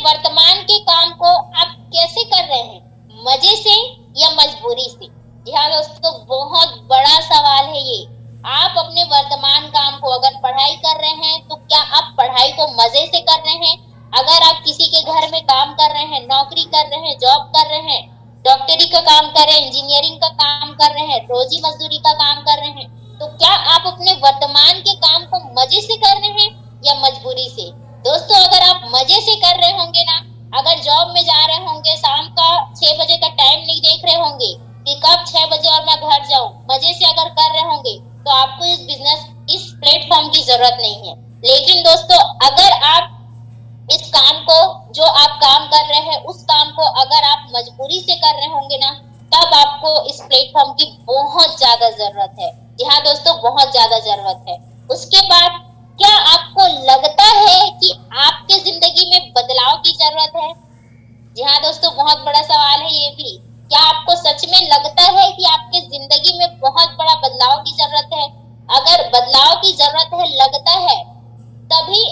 वर्तमान के काम को आप कैसे कर रहे हैं, मजे से या मजबूरी से? जी हाँ दोस्तों, बहुत बड़ा सवाल है ये। आप अपने वर्तमान काम को अगर पढ़ाई कर रहे हैं तो क्या आप पढ़ाई को मजे से कर रहे हैं? अगर आप किसी के घर में काम कर रहे हैं, नौकरी कर रहे हैं, जॉब कर रहे हैं, डॉक्टरी का काम कर रहे हैं, इंजीनियरिंग का काम कर रहे हैं, रोजी मजदूरी का काम कर रहे हैं, तो क्या आप अपने वर्तमान के काम को मजे से कर रहे हैं या मजबूरी से? दोस्तों, अगर आप मजे से कर रहे होंगे ना, अगर जॉब में जा रहे होंगे, शाम का 6 बजे का टाइम नहीं देख रहे होंगे कि कब 6 बजे और मैं घर जाऊं, मजे से अगर कर रहे होंगे तो आपको इस प्लेटफॉर्म की जरूरत नहीं है। लेकिन दोस्तों, अगर आप इस काम को, जो आप काम कर रहे हैं उस काम को अगर आप मजबूरी से कर रहे होंगे ना, तब आपको इस प्लेटफॉर्म की बहुत ज्यादा जरूरत है। जी हाँ दोस्तों, बहुत ज्यादा जरूरत है। उसके बाद, क्या आपको लगता है कि आपके जिंदगी में बदलाव की जरूरत है? जी हाँ दोस्तों, बहुत बड़ा सवाल है ये भी। क्या आपको सच में लगता है कि आपके जिंदगी में बहुत बड़ा बदलाव की जरूरत है? अगर बदलाव की जरूरत है, लगता है, तभी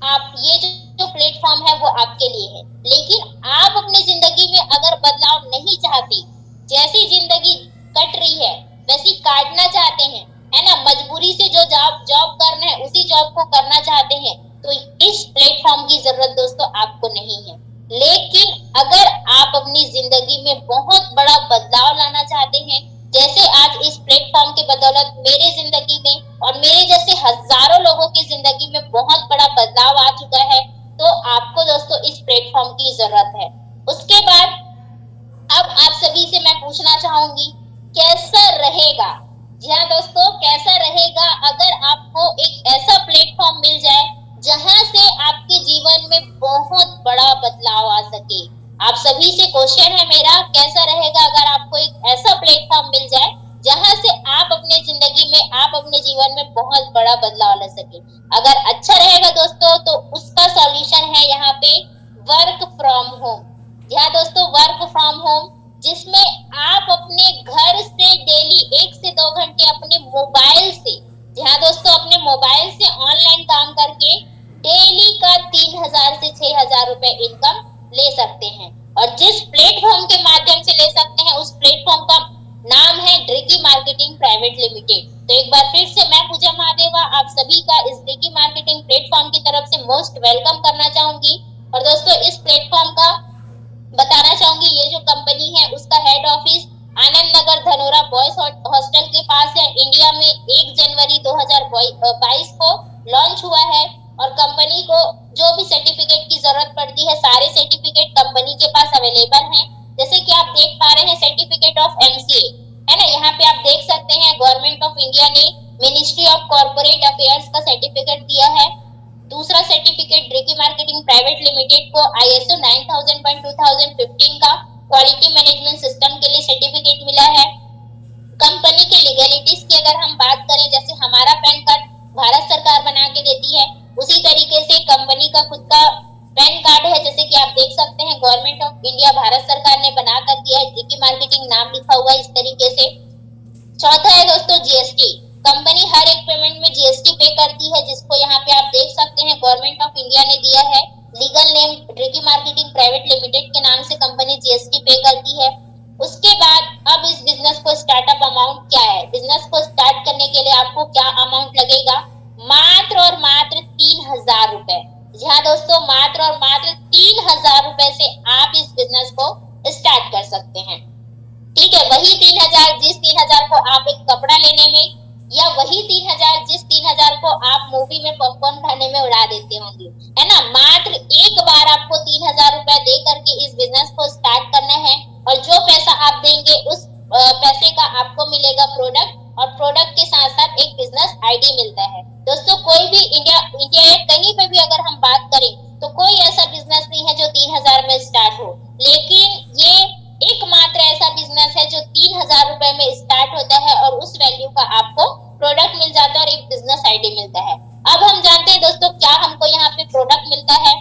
आप जो प्लेटफॉर्म है वो आपके लिए है। लेकिन आप अपनी जिंदगी में अगर बदलाव नहीं चाहते, जैसी जिंदगी कट रही है वैसी काटना चाहते हैं, है ना, मजबूरी से जो जॉब करना है उसी जॉब को करना चाहते हैं, तो इस प्लेटफॉर्म की जरूरत दोस्तों आपको नहीं है। लेकिन अगर आप अपनी जिंदगी में बहुत बड़ा बदलाव लाना चाहते हैं, जैसे आज इस प्लेटफॉर्म के बदौलत मेरे जिंदगी में और मेरे जैसे हजारों लोगों की जिंदगी में बहुत बड़ा बदलाव आ चुका है, तो आपको दोस्तों इस प्लेटफॉर्म की जरूरत है। उसके बाद अब आप सभी से मैं पूछना चाहूंगी, कैसा रहेगा? जी हाँ दोस्तों, कैसा रहेगा अगर आपको एक ऐसा प्लेटफॉर्म मिल जाए जहां से आपके जीवन में बहुत बड़ा बदलाव आ सके? आप सभी से क्वेश्चन है मेरा, कैसा रहेगा अगर आपको एक ऐसा प्लेटफॉर्म मिल जाए जहां से आप अपने जिंदगी में, आप अपने जीवन में बहुत बड़ा बदलाव ला सके? अगर अच्छा रहेगा दोस्तों, तो उसका सॉल्यूशन है यहाँ पे वर्क फ्रॉम होम। जी हाँ दोस्तों, वर्क फ्रॉम होम, जिसमें आप अपने घर से डेली 1 से 2 घंटे अपने मोबाइल से, जी हाँ दोस्तों, अपने मोबाइल से ऑनलाइन काम करके डेली का 3,000 से 6,000 रुपए इनकम ले सकते हैं। और जिस प्लेटफॉर्म के माध्यम से ले सकते हैं, उस प्लेटफॉर्म का नाम है ड्रिकी मार्केटिंग प्राइवेट लिमिटेड। तो एक बार फिर से मैं पूजा महादेवा आप सभी का इस ड्रिकी मार्केटिंग प्लेटफॉर्म की तरफ से मोस्ट वेलकम करना चाहूंगी। और दोस्तों, इस प्लेटफॉर्म का बताना चाहूंगी, ये जो कंपनी है उसका head office Anand Nagar Dhanora boys hostel के पास है। इंडिया में 1 जनवरी 2022 को लॉन्च हुआ है। और कंपनी को जो भी सर्टिफिकेट की जरूरत पड़ती है, सारे सर्टिफिकेट कंपनी के पास अवेलेबल हैं। जैसे कि आप देख पा रहे हैं, सर्टिफिकेट ऑफ एमसीए है ना, यहाँ पे आप देख सकते हैं गवर्नमेंट ऑफ इंडिया ने मिनिस्ट्री ऑफ कॉर्पोरेट अफेयर्स का सर्टिफिकेट दिया है। दूसरा सर्टिफिकेट ड्रिकी मार्केटिंग प्राइवेट लिमिटेड को ISO 9000/2015 का क्वालिटी मैनेजमेंट सिस्टम के लिए सर्टिफिकेट मिला है। कंपनी के लीगलिटीज की अगर हम बात करें, जैसे हमारा पैन कार्ड भारत सरकार बना के देती है, उसी तरीके से कंपनी का खुद का पैन कार्ड है, जैसे कि आप देख सकते हैं गवर्नमेंट ऑफ इंडिया भारत सरकार ने बना कर दिया है, ड्रिकी मार्केटिंग नाम लिखा हुआ है इस तरीके से। चौथा है दोस्तों जीएसटी। कंपनी हर एक पेमेंट में जीएसटी पे करती है, जिसको यहाँ पे आप देख सकते हैं गवर्नमेंट ऑफ इंडिया ने दिया है। लीगल नेम ड्रिकी मार्केटिंग प्राइवेट लिमिटेड के नाम से कंपनी जीएसटी पे करती है। उसके बाद अब इस बिजनेस को स्टार्टअप अमाउंट क्या है? बिजनेस को स्टार्ट करने के लिए आपको क्या अमाउंट लगेगा? मात्र और मात्र 3,000 रुपए। जी हाँ दोस्तों, मात्र और मात्र 3,000 रुपए से आप इस बिजनेस को स्टार्ट कर सकते हैं। ठीक है, वही 3,000 जिस 3,000 को आप एक कपड़ा लेने में, या वही 3,000 जिस 3,000 को आप मूवी में पॉपकॉर्न खाने में उड़ा देते होंगे, है ना। मात्र एक बार आपको 3,000 रुपए दे करके इस बिजनेस को स्टार्ट करना है। और जो पैसा आप देंगे उस पैसे का आपको मिलेगा प्रोडक्ट, और प्रोडक्ट के साथ साथ एक बिजनेस आईडी मिलता है। दोस्तों, कोई भी इंडिया कहीं पे भी अगर हम बात करें तो कोई ऐसा बिजनेस नहीं है जो 3,000 में स्टार्ट हो, लेकिन ये एकमात्र ऐसा बिजनेस है जो 3,000 रुपए में स्टार्ट होता है और उस वैल्यू का आपको प्रोडक्ट मिल जाता है और एक बिजनेस आईडी मिलता है। अब हम जानते हैं दोस्तों क्या हमको यहाँ पे प्रोडक्ट मिलता है,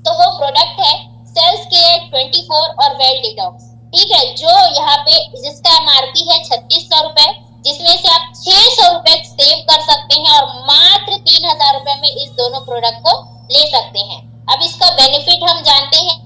तो वो प्रोडक्ट है सेल्स केयर 24 और वेल डिटॉक्स। ठीक है, जो यहाँ पे जिसका MRP है 3,600 रुपए, जिसमें से आप 600 रुपए सेव कर सकते हैं और मात्र 3,000 रुपए में इस दोनों प्रोडक्ट को ले सकते हैं। अब इसका बेनिफिट हम जानते हैं,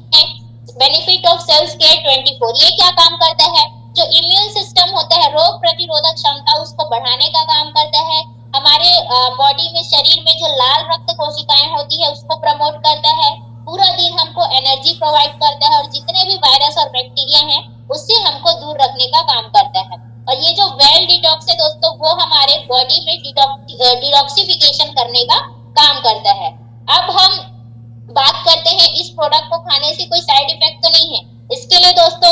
बेनिफिट ऑफ सेल्स केयर 24। ये क्या काम करता है? जो इम्यून सिस्टम होता है, रोग प्रतिरोधक क्षमता, उसको बढ़ाने का काम करता है। हमारे बॉडी में, शरीर में जो लाल रक्त कोशिकाएं होती है उसको प्रमोट करता है। पूरा दिन हमको एनर्जी प्रोवाइड करता है और जितने भी वायरस और बैक्टीरिया हैं उससे हमको दूर रखने का काम करता है। और ये जो वेल डिटॉक्स है दोस्तों, वो हमारे बॉडी में डिटॉक्सिफिकेशन करने का काम करता है। अब हम बात करते हैं, इस प्रोडक्ट को खाने से कोई साइड इफेक्ट तो नहीं है। इसके लिए दोस्तों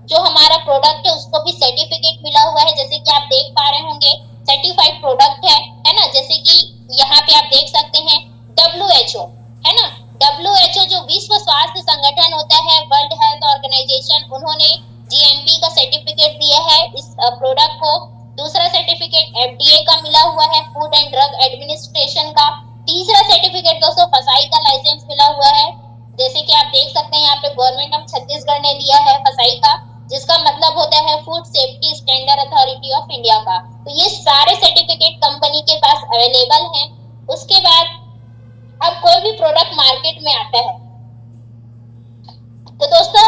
जो हमारा प्रोडक्ट है उसको भी सर्टिफिकेट मिला हुआ है, जैसे कि आप देख पा रहे होंगे सर्टिफाइड प्रोडक्ट है ना। जैसे कि यहाँ पे आप देख सकते हैं WHO, है ना। WHO जो विश्व स्वास्थ्य संगठन होता है, वर्ल्ड हेल्थ ऑर्गेनाइजेशन, उन्होंने GMP का सर्टिफिकेट दिया है इस प्रोडक्ट को। दूसरा सर्टिफिकेट FDA का मिला हुआ है, फूड एंड ड्रग एडमिनिस्ट्रेशन का। तीसरा सर्टिफिकेट दोस्तों फसाई का लाइसेंस मिला हुआ है। जैसे कि आप देख सकते हैं यहाँ पे गवर्नमेंट ऑफ छत्तीसगढ़ ने दिया है फसाई का, जिसका मतलब होता है food safety standard authority of India का। तो ये सारे सर्टिफिकेट कंपनी के पास अवेलेबल हैं। उसके बाद अब कोई भी प्रोडक्ट मार्केट में आता है तो दोस्तों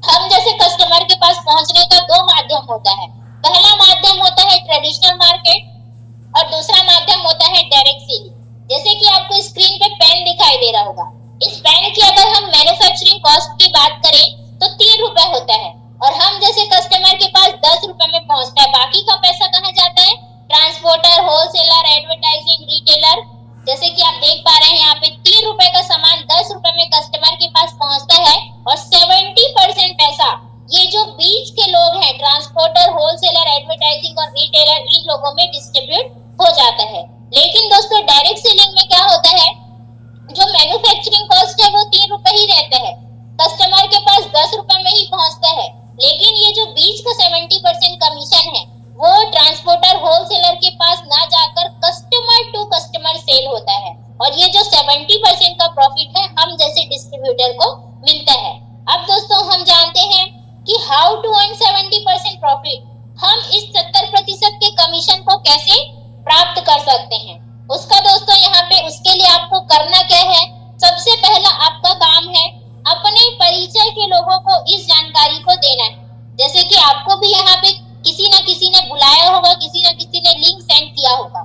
हम जैसे कस्टमर के पास पहुंचने का दो माध्यम होता है। पहला माध्यम होता है ट्रेडिशनल मार्केट और दूसरा माध्यम होता है डायरेक्ट सेलिंग। जैसे कि आपको स्क्रीन पे पेन दिखाई दे रहा होगा, इस पेन की अगर हम मैन्युफैक्चरिंग कॉस्ट की बात करें तो 3 रुपए होता है और हम जैसे कस्टमर के पास 10 रुपए में पहुंचता है। बाकी का पैसा कहाँ जाता है? Transporter, wholesaler, advertising, retailer. जैसे कि आप देख पा रहे हैं यहाँ पे 3 रुपए का सामान 10 रुपए में कस्टमर के पास पहुंचता है और 70% पैसा ये जो बीच के लोग हैं, ट्रांसपोर्टर, होलसेलर, एडवर्टाइजिंग और रिटेलर, इन लोगों में डिस्ट्रीब्यूट हो जाता है। लेकिन दोस्तों डायरेक्ट सेलिंग में क्या होता है, जो मैन्युफैक्चरिंग कॉस्ट है वो 3 रुपए ही रहता है, कस्टमर के पास 10 रुपए में ही पहुंचता है। लेकिन ये जो बीच का 70% कमीशन है वो ट्रांसपोर्टर, होलसेलर के पास ना जाकर कस्टमर टू कस्टमर सेल होता है और ये जो 70% का प्रॉफिट है हम जैसे डिस्ट्रीब्यूटर को मिलता है। अब दोस्तों हम जानते हैं कि हाउ टू अर्न 70% प्रॉफिट, हम इस 70% के कमीशन को कैसे प्राप्त कर सकते हैं। उसका दोस्तों यहाँ पे उसके लिए आपको करना क्या है, सबसे पहला आपका काम है अपने परिचय के लोगों को इस जानकारी को देना है। जैसे कि आपको भी यहाँ पे किसी न किसी ने बुलाया होगा, किसी न किसी ने लिंक सेंड किया होगा,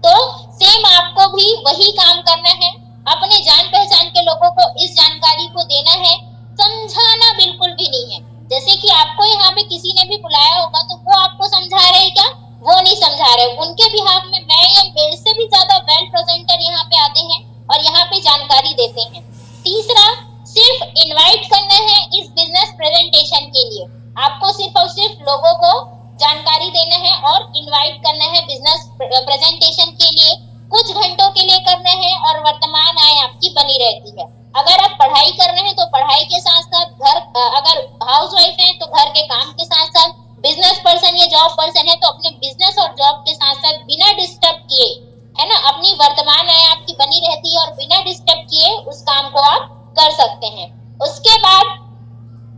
तो सेम आपको भी वही काम करना है, अपने जान पहचान के लोगों को इस जानकारी को देना है। समझाना बिल्कुल भी नहीं है। जैसे कि आपको यहाँ पे किसी ने भी बुलाया होगा तो वो आपको समझा रहे हैं क्या? वो नहीं समझा रहे। उनके बिहाफ में मैं या मेरे से भी ज्यादा वेल प्रेजेंटर यहाँ पे आते हैं और यहाँ पे जानकारी देते हैं। तीसरा, सिर्फ इनवाइट करना है इस बिजनेस प्रेजेंटेशन के लिए। आपको सिर्फ और सिर्फ लोगों को जानकारी देना है और इनवाइट करना है बिजनेस प्रेजेंटेशन के लिए। कुछ घंटों के लिए करना है और वर्तमान आय आपकी बनी रहती है। अगर आप पढ़ाई कर रहे हैं तो पढ़ाई के साथ साथ घर, अगर हाउस वाइफ है तो घर के काम के साथ साथ, बिजनेस पर्सन या जॉब पर्सन है तो अपने बिजनेस और जॉब के साथ साथ बिना डिस्टर्ब किए, है ना, अपनी वर्तमान आय आपकी बनी रहती है और बिना डिस्टर्ब किए उस काम को आप कर सकते हैं। उसके बाद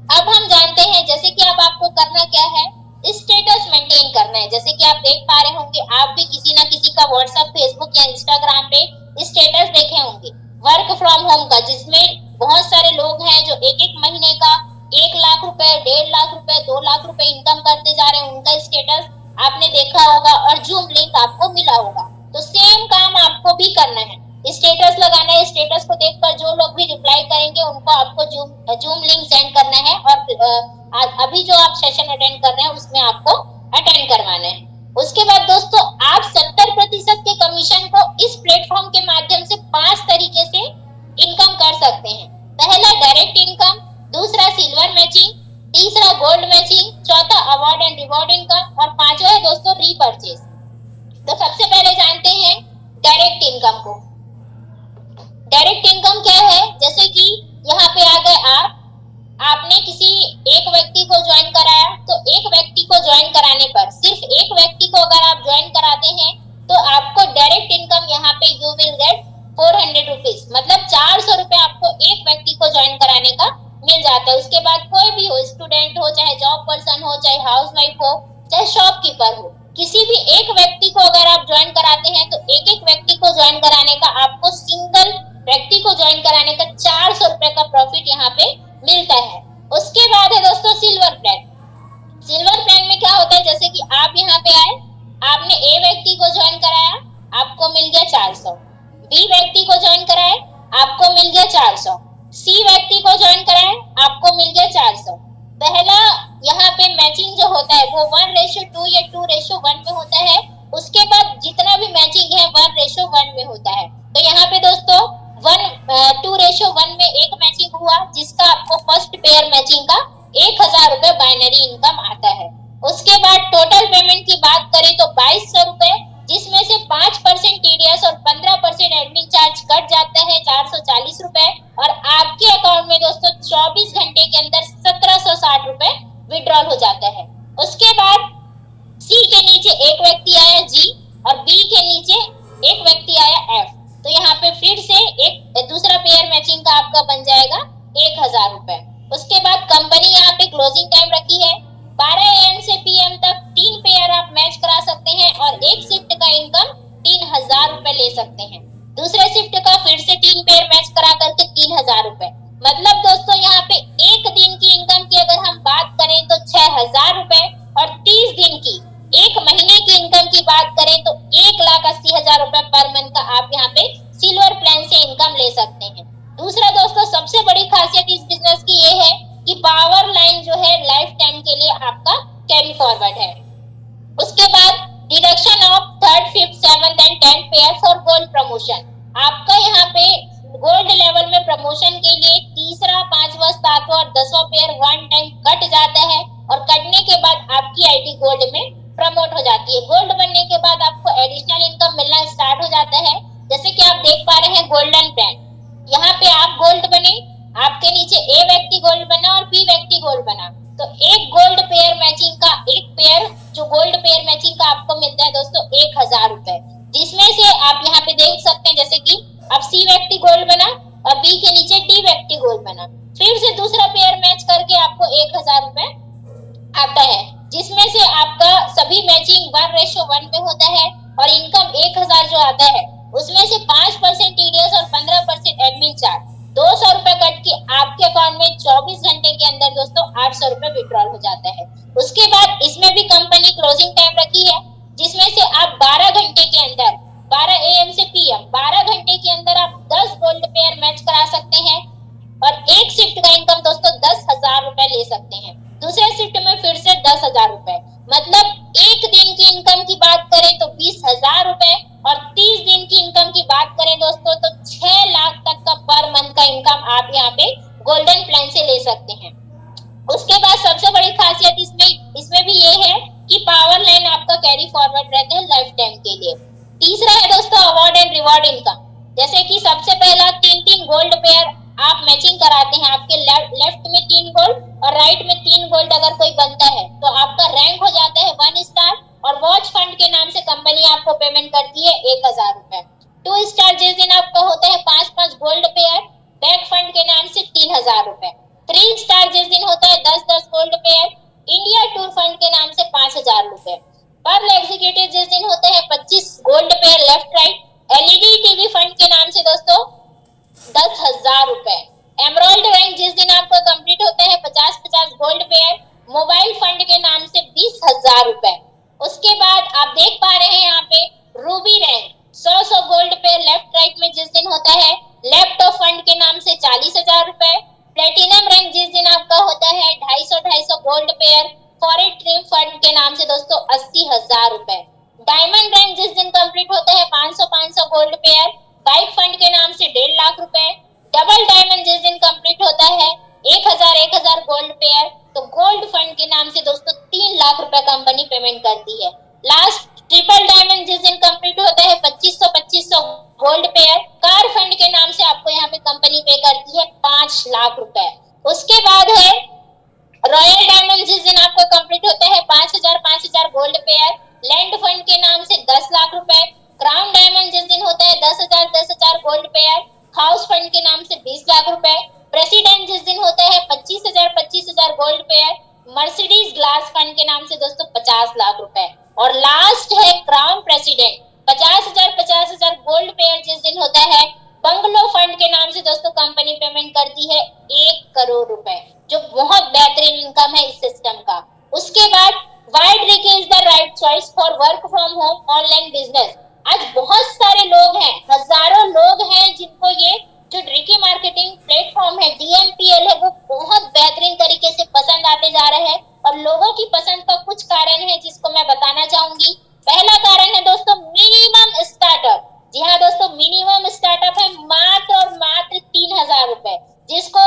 अब हम जानते हैं जैसे कि अब आपको करना क्या है, स्टेटस मेंटेन करना है। जैसे कि आप देख पा रहे होंगे, आप भी किसी ना किसी का व्हाट्सएप, फेसबुक या इंस्टाग्राम पे स्टेटस देखे होंगे वर्क फ्रॉम होम का, जिसमें बहुत सारे लोग हैं जो एक एक महीने का 1 लाख रुपए, 1.5 लाख रुपए, 2 लाख रुपए इनकम करते जा रहे हैं। उनका स्टेटस आपने देखा होगा और जूम लिंक आपको मिला होगा। तो सेम काम आपको भी करना है, स्टेटस लगाना है। स्टेटस को देखकर जो लोग भी रिप्लाई करेंगे उनको आपको जूम लिंक सेंड करना है और अभी जो आप सेशन अटेंड कर रहे हैं उसमें आपको अटेंड करवाना है। उसके बाद दोस्तों आप 70% के कमीशन को इस प्लेटफॉर्म के माध्यम से 5 तरीके से इनकम कर सकते हैं। पहला डायरेक्ट इनकम, दूसरा सिल्वर मैचिंग, तीसरा गोल्ड मैचिंग, चौथा अवार्ड एंड रिवॉर्ड इनकम और पांचवा है दोस्तों रीपरचेज। तो सबसे पहले जानते हैं डायरेक्ट इनकम को। डायरेक्ट इनकम क्या है, जैसे कि यहाँ पे आ गए आपने किसी एक व्यक्ति को ज्वाइन कराया, तो एक व्यक्ति को ज्वाइन कराने पर, सिर्फ एक व्यक्ति को अगर आप ज्वाइन कराते हैं तो आपको डायरेक्ट इनकम यहाँ पे यू विल गेट 400 रुपीज, मतलब 400 रुपए आपको एक व्यक्ति को ज्वाइन कराने का मिल जाता है। उसके बाद कोई भी हो, स्टूडेंट हो, चाहे जॉब पर्सन हो, चाहे हाउस वाइफ हो, चाहे शॉपकीपर हो, किसी भी एक व्यक्ति को अगर आप ज्वाइन कराते हैं तो एक एक व्यक्ति को ज्वाइन कराने का आपको सिंगल व्यक्ति को ज्वाइन कराने का 400 रुपए का प्रॉफिट यहाँ पे मिलता है। उसके बाद है दोस्तों सिल्वर प्लान। सिल्वर प्लान में क्या होता है, जैसे कि आप यहाँ पे आए, आपने ए व्यक्ति को ज्वाइन कराया, आपको मिल गया 400। बी व्यक्ति को ज्वाइन कराए, आपको मिल गया 400। सी व्यक्ति को ज्वाइन कराए, आपको मिल गया 400। पहला यहाँ पे मैचिंग जो होता है वो 1:2 या 2:1 में होता है। उसके बाद जितना भी मैचिंग है 1:1 में होता है। तो यहाँ पे दोस्तों 2:1 में एक मैचिंग हुआ, जिसका आपको फर्स्ट पेयर मैचिंग का 1000 रुपए बाइनरी इनकम आता है। उसके बाद टोटल पेमेंट की बात करें तो 2200 रुपए, जिसमें से 5% टीडीएस और 15% एडमिन चार्ज कट जाता है 440 रुपए, और आपके अकाउंट में दोस्तों 24 घंटे के अंदर 1760 रुपए विड्रॉल हो जाता है। उसके बाद सी के नीचे एक व्यक्ति आया जी, और बी के नीचे एक व्यक्ति आया एफ। तो यहाँ पे फिर से एक दूसरा पेयर मैचिंग का आपका बन जाएगा 1000 रुपए। उसके बाद कंपनी यहाँ पे क्लोजिंग टाइम रखी है 12 AM से PM तक। 3 पेयर आप मैच करा सकते हैं और एक शिफ्ट का इनकम 3000 रुपए ले सकते हैं। दूसरे शिफ्ट का फिर से 3 पेयर मैच करा करके 3000 रुपए। मतलब दोस्तों यहाँ पे एक दिन की इनकम की अगर हम बात करें तो 6000 रुपए, और 30 दिन की, एक महीने की इनकम की बात करें तो 1,80,000 रुपए पर मंथ का आप यहाँ पे सिल्वर प्लान से इनकम ले सकते हैं। दूसरा दोस्तों सबसे बड़ी खासियत इस बिजनेस की ये है कि पावर लाइन जो है लाइफ टाइम के लिए आपका कैरी फॉरवर्ड है। उसके बाद deduction of 3rd, 5th, 7th and 10th pair for gold promotion. आपका यहाँ पे गोल्ड लेवल में प्रमोशन के लिए तीसरा, 5वां, 7वां और 10वां पेयर वन टाइम कट जाता है, और कटने के बाद आपकी आईडी गोल्ड में प्रमोट हो जाती है। गोल्ड बनने के बाद आपको एडिशनल इनकम मिलना स्टार्ट हो जाता है। जैसे कि आप देख पा रहे हैं गोल्डन प्लान, यहाँ पे आप गोल्ड बने, आपके नीचे ए व्यक्ति गोल्ड बना और बी व्यक्ति गोल्ड बना, तो एक गोल्ड पेयर मैचिंग का, एक पेयर जो गोल्ड पेयर मैचिंग का आपको मिलता है दोस्तों 1000 रुपए, जिसमें से आप यहाँ पे देख सकते हैं जैसे कि अब सी व्यक्ति गोल्ड बना और बी के नीचे डी व्यक्ति गोल्ड बना, फिर से दूसरा पेयर मैच करके आपको 1000 रुपए आता है, जिसमें से आपका सभी मैचिंग 1:1 में होता है, और इनकम 1000 जो आता है उसमें से 5% टीडीएस और 15% एडमिन चार्ज 200 रुपए कट के आपके अकाउंट में 24 घंटे के अंदर दोस्तों 800 रुपए विड्रॉल हो जाता है। उसके बाद इसमें भी कंपनी क्लोजिंग टाइम रखी है, जिसमें से आप 12 घंटे के अंदर, 12 AM से PM, 12 घंटे के अंदर आप 10 गोल्ड पेयर मैच करा सकते हैं, और एक शिफ्ट का इनकम दोस्तों 10,000 रुपए ले सकते हैं। दूसरे शिफ्ट में फिर से 10,000 रुपए, मतलब एक दिन की इनकम की बात करें तो 20,000 रुपए, और 30 दिन की इनकम की बात करें दोस्तों तो 6 लाख तक का पर मंथ का इनकम आप यहाँ पे गोल्डन प्लान से ले सकते हैं। उसके बाद सबसे बड़ी खासियत इसमें भी ये है कि पावर लाइन आपका कैरी फॉरवर्ड रहते हैं लाइफ टाइम के लिए। तीसरा है दोस्तों अवार्ड एंड रिवॉर्ड इनकम। जैसे कि सबसे पहला 3-3 गोल्ड पेयर आप मैचिंग कराते हैं, आपके लेफ्ट में 3 गोल्ड और राइट में 3 गोल्ड अगर कोई बनता है तो आपका रैंक हो जाता है 1 स्टार, और वॉच फंड के नाम से कंपनी आपको पेमेंट करती है 1000 रुपए। 2 स्टार जिस दिन आपका होता है 5-5 गोल्ड पेयर बैक फंड के नाम से 3000 रुपए। 3 स्टार जिस दिन होता है 10-10 gold pair India tour fund के नाम से 5000 रुपए। पर्ल एग्जीक्यूटिव जिस दिन होते हैं 25 gold pair left right LED TV fund के नाम से दोस्तों 10,000 रुपए। एमराल्ड रैंक जिस दिन आपका कंप्लीट होता है 50-50 गोल्ड पेयर मोबाइल फंड के नाम से 20,000 रुपए। उसके बाद आप देख पा रहे हैं यहाँ पे Ruby rank 100 gold pair left right में जिस दिन होता है लैपटॉप फंड के नाम से 40,000 रुपए। प्लेटिनम रैंक जिस दिन आपका होता है 250 gold pair foreign trip fund के नाम से दोस्तों 80,000 रुपए। डायमंड रैंक जिस दिन कंप्लीट होता है 500 गोल्ड पेयर बाइक फंड के नाम से 1.5 लाख रुपए। डबल डायमंड जिस दिन कंप्लीट होता है 1000 गोल्ड पेयर तो गोल्ड फंड के नाम से दोस्तों 3 लाख रुपए कंपनी पेमेंट करती है। लास्ट ट्रिपल डायमंड जिस दिन कंप्लीट होता है 2500 गोल्ड पेयर कार फंड के नाम से आपको यहाँ पे कंपनी पे करती है 5 लाख रुपए। उसके बाद है रॉयल डायमंड जिस दिन आपको कंप्लीट होता है 5000 गोल्ड पेयर लैंड फंड के नाम से 10 लाख रुपए। क्राउन डायमंड जिस दिन होता है 10,000 गोल्ड पेयर हाउस फंड के नाम से 20 लाख रुपए। प्रेसिडेंट जिस दिन होता है 25,000 gold pair Mercedes glass fund के नाम से दोस्तों 50 लाख रुपए। और लास्ट है क्राउन प्रेसिडेंट 50,000 गोल्ड पेयर जिस दिन होता है बंगलो फंड के नाम से दोस्तों कंपनी पेमेंट करती है 1 करोड़ रुपए, जो बहुत बेहतरीन इनकम है इस सिस्टम का। उसके बाद wide Ricky is the right choice for work from home online business. आज बहुत सारे लोग हैं, हजारों लोग हैं जिनको ये जो रिकी मार्केटिंग प्लेटफॉर्म है, डीएमपीएल है, वो बहुत बेहतरीन तरीके से पसंद आते जा रहे हैं। और लोगों की पसंद का कुछ कारण है जिसको मैं बताना चाहूंगी। पहला कारण है दोस्तों मिनिमम स्टार्टअप। जी हाँ दोस्तों, मिनिमम स्टार्टअप है मात्र और मात्र 3,000 रुपए, जिसको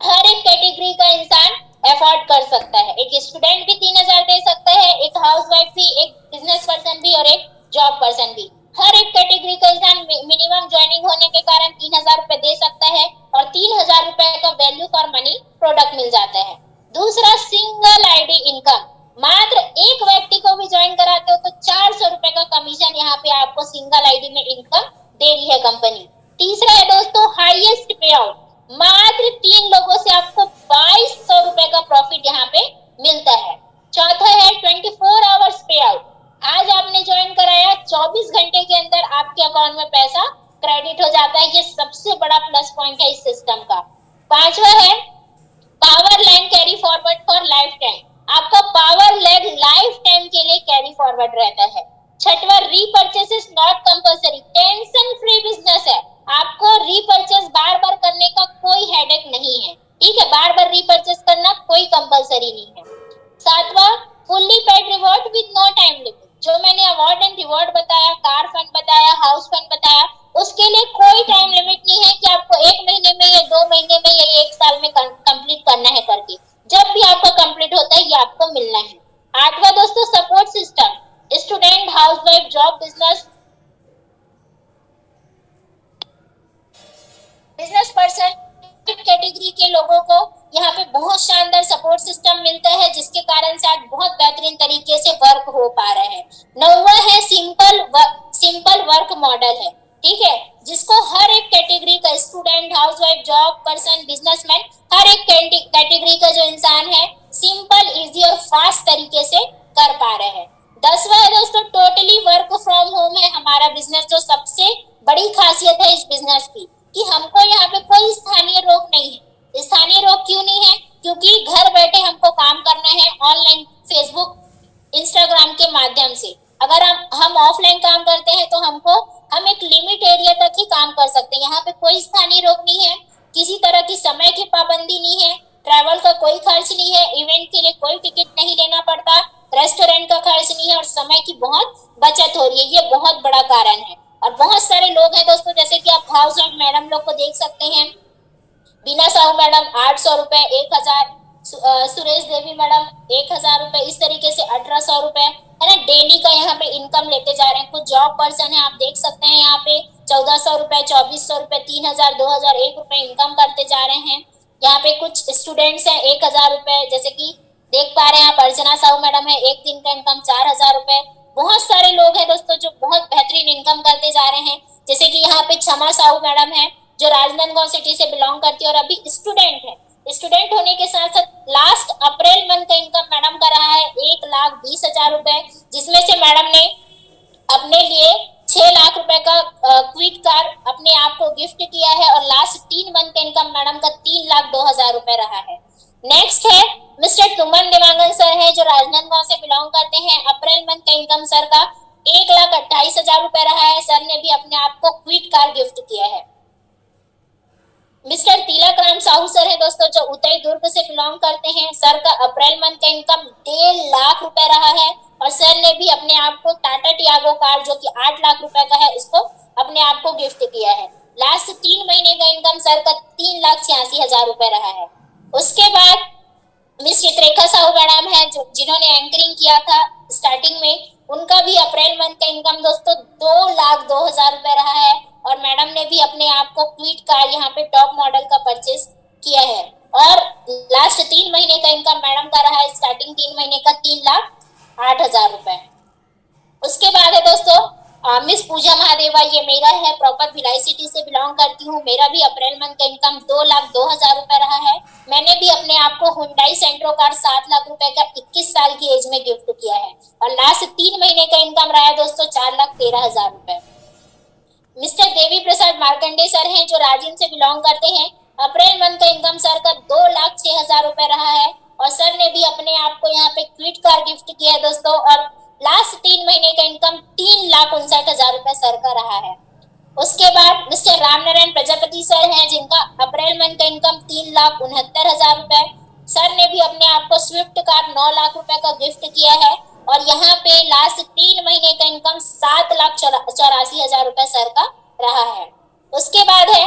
हर एक कैटेगरी का इंसान अफोर्ड कर सकता है। एक स्टूडेंट भी 3,000 दे सकता है, एक हाउसवाइफ भी, एक बिजनेस पर्सन भी और एक जॉब पर्सन भी। हर एक कैटेगरी का इंसान मिनिमम ज्वाइनिंग होने के कारण 3,000 रुपए दे सकता है और 3,000 रुपए का वैल्यू फॉर मनी प्रोडक्ट मिल जाता है। दूसरा, सिंगल आईडी इनकम। मात्र एक व्यक्ति को भी ज्वाइन कराते हो तो 400 रुपए का कमीशन यहाँ पे आपको सिंगल आईडी में इनकम दे रही है कंपनी। तीसरा है दोस्तों हाईएस्ट पे आउट। मात्र 3 लोगों से आपको 2,200 रुपए का प्रॉफिट यहाँ पे मिलता है। चौथा है 24 आवर्स पे आउट। आज आपने ज्वाइन कराया, 24 घंटे के अंदर आपके अकाउंट में पैसा क्रेडिट हो जाता है। ये सबसे बड़ा प्लस पॉइंट है इस सिस्टम का। पांचवा है power line carry forward for life time. आपका पावर लेग लाइफ टाइम के लिए कैरी फॉरवर्ड रहता है। छठवा, repurchase is not compulsory. Tension free business है। आपको रीपर्चेस बार बार करने का कोई हेडेक नहीं है। ठीक है, बार बार रीपर्चेस करना कोई कंपल्सरी नहीं है। सातवां, fully paid reward with no time limit. जो मैंने अवार्ड एंड रिवॉर्ड बताया, कार फंड बताया, हाउस फंड बताया, उसके लिए कोई टाइम लिमिट नहीं है कि आपको 1 महीने में या 2 महीने में या 1 साल में कंप्लीट करना है करके। जब भी आपका कंप्लीट होता है ये आपको मिलना है। आठवां दोस्तों support system. Student, housewife, job, business person category के लोगों को यहाँ पे बहुत शानदार सपोर्ट सिस्टम मिलता है, जिसके कारण से आज बहुत बेहतरीन तरीके से वर्क हो पा रहे हैं। नौवा है सिंपल वर्क मॉडल है। ठीक है, जिसको हर एक कैटेगरी का student, housewife, job person, businessman, हर एक कैटेगरी का जो इंसान है सिंपल, इजी और फास्ट तरीके से कर पा रहे हैं। 10वां है दोस्तों टोटली वर्क फ्रॉम होम है हमारा बिजनेस। जो सबसे बड़ी खासियत है इस बिजनेस की कि हमको यहाँ पे कोई स्थानीय रोक नहीं है। स्थानीय रोक क्यों नहीं है? क्योंकि घर बैठे हमको काम करना है ऑनलाइन, फेसबुक, इंस्टाग्राम के माध्यम से। अगर हम ऑफलाइन काम करते हैं तो हम एक लिमिट एरिया तक ही काम कर सकते हैं। यहाँ पे कोई स्थानीय रोक नहीं है, किसी तरह की समय की पाबंदी नहीं है, ट्रैवल का कोई खर्च नहीं है, इवेंट के लिए कोई टिकट नहीं लेना पड़ता, रेस्टोरेंट का खर्च नहीं है और समय की बहुत बचत हो रही है। ये बहुत बड़ा कारण है। और बहुत सारे लोग हैं दोस्तों, जैसे कि आप हाउस वाइफ मैडम लोग को देख सकते हैं, बीना साहू मैडम 800 रुपए, 1,000, सुरेश देवी मैडम 1,000 रुपए, इस तरीके से 1,800 रुपए है ना, डेली का यहाँ पे इनकम लेते जा रहे हैं। कुछ जॉब पर्सन है, आप देख सकते हैं यहाँ पे 1,400 रुपए, 2,400 रुपए, 3,000, 2,000, 1 रुपए इनकम करते जा रहे हैं। यहाँ पे कुछ स्टूडेंट्स हैं 1,000 रुपए, जैसे कि देख पा रहे हैं आप अर्चना साहू मैडम है, एक दिन का इनकम 4,000 रुपए। बहुत सारे लोग हैं दोस्तों जो बहुत बेहतरीन इनकम करते जा रहे हैं, जैसे कि यहाँ पे क्षमा साहू मैडम है जो राजनांदगांव सिटी से बिलोंग करती है और अभी स्टूडेंट है। स्टूडेंट होने के साथ साथ लास्ट अप्रैल मंथ का इनकम मैडम का रहा है 1,20,000 रुपए, जिसमें से मैडम ने अपने लिए 6 लाख रुपए का क्विट कार अपने आप को गिफ्ट किया है और लास्ट 3 मंथ का इनकम मैडम का 3,02,000 रुपए रहा है। नेक्स्ट है मिस्टर तुमन देवांगन सर है जो राजनांदगांव से बिलोंग करते हैं। अप्रैल मंथ का इनकम सर का 1,28,000 रुपए रहा है। सर ने भी अपने आप को क्विट कार गिफ्ट किया है। मिस्टर तिलक राम साहू सर है दोस्तों जो उदय दुर्ग से बिलोंग करते हैं। सर का अप्रैल मंथ का इनकम 1.5 लाख रुपए रहा है और सर ने भी अपने आप को टाटा टियागो कार जो कि 8 लाख रुपए का है इसको अपने आप को गिफ्ट किया है। लास्ट 3 महीने का इनकम सर का 3,86,000 रुपए रहा है। उसके बाद मिस चित्रेखा साहू मैडम है जिन्होंने एंकरिंग किया था स्टार्टिंग में, उनका भी अप्रैल मंथ का इनकम दोस्तों 2,02,000 रुपए रहा है और मैडम ने भी अपने आप को क्विट कार यहाँ पे टॉप मॉडल का परचेज किया है। और लास्ट 3 महीने का इनकम मैडम का रहा है स्टार्टिंग 3 महीने का 3,08,000 रुपए। उसके बाद है दोस्तों मिस पूजा महादेवा, ये मेरा है, प्रॉपर भिलाई सिटी से बिलोंग करती हूँ। मेरा भी अप्रैल मंथ का इनकम 2,02,000 रुपए रहा है। मैंने भी अपने आप को हुंडई सेंट्रो कार 7 लाख रुपए का 21 साल की एज में गिफ्ट किया है और लास्ट 3 महीने का इनकम रहा है दोस्तों 4,13,000 रुपए। मिस्टर देवी प्रसाद मार्कंडे सर हैं जो राजिम से बिलोंग करते हैं। अप्रैल मंथ का इनकम सर का 2,06,000 रुपए रहा है और सर ने भी अपने आप को यहाँ पे क्विट कार गिफ्ट किया है दोस्तों। और लास्ट 3 महीने का इनकम 3,59,000 रुपए सर का रहा है। उसके बाद मिस्टर रामनारायण प्रजापति सर हैं जिनका अप्रैल मंथ का इनकम 3,69,000 रुपए। सर ने भी अपने आप को स्विफ्ट कार 9 लाख रुपए का गिफ्ट किया है और यहाँ पे लास्ट 3 महीने का इनकम 7,84,000 रुपए सर का रहा है। उसके बाद है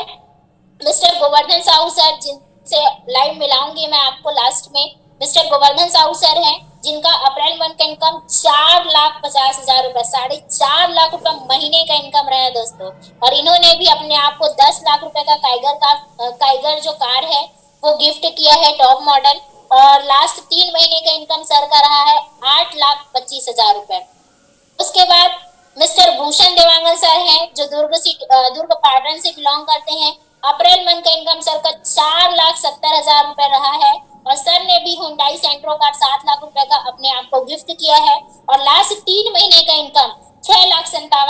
मिस्टर गोवर्धन साहू सर जिनसे लाइव मिलाऊंगी मैं आपको लास्ट में। मिस्टर गोवर्धन साहू सर हैं जिनका अप्रैल मंथ का इनकम 4,50,000 रुपए, 4.5 लाख रुपए महीने का इनकम रहा है दोस्तों। और इन्होंने भी अपने आप को 10 लाख रुपए का काइगर जो कार है वो गिफ्ट किया है, टॉप मॉडल। और लास्ट 3 महीने का इनकम सर का रहा है 8,25,000 रुपए। उसके बाद मिस्टर भूषण देवांगन सर हैं जो दुर्ग पाटन से बिलोंग करते हैं। अप्रैल मंथ का इनकम सर का 4,70,000 रुपए रहा है और सर ने भी हुंडई सेंट्रो कार 7 लाख रुपए का अपने आप को गिफ्ट किया है। और लास्ट 3 महीने का इनकम 6,57,000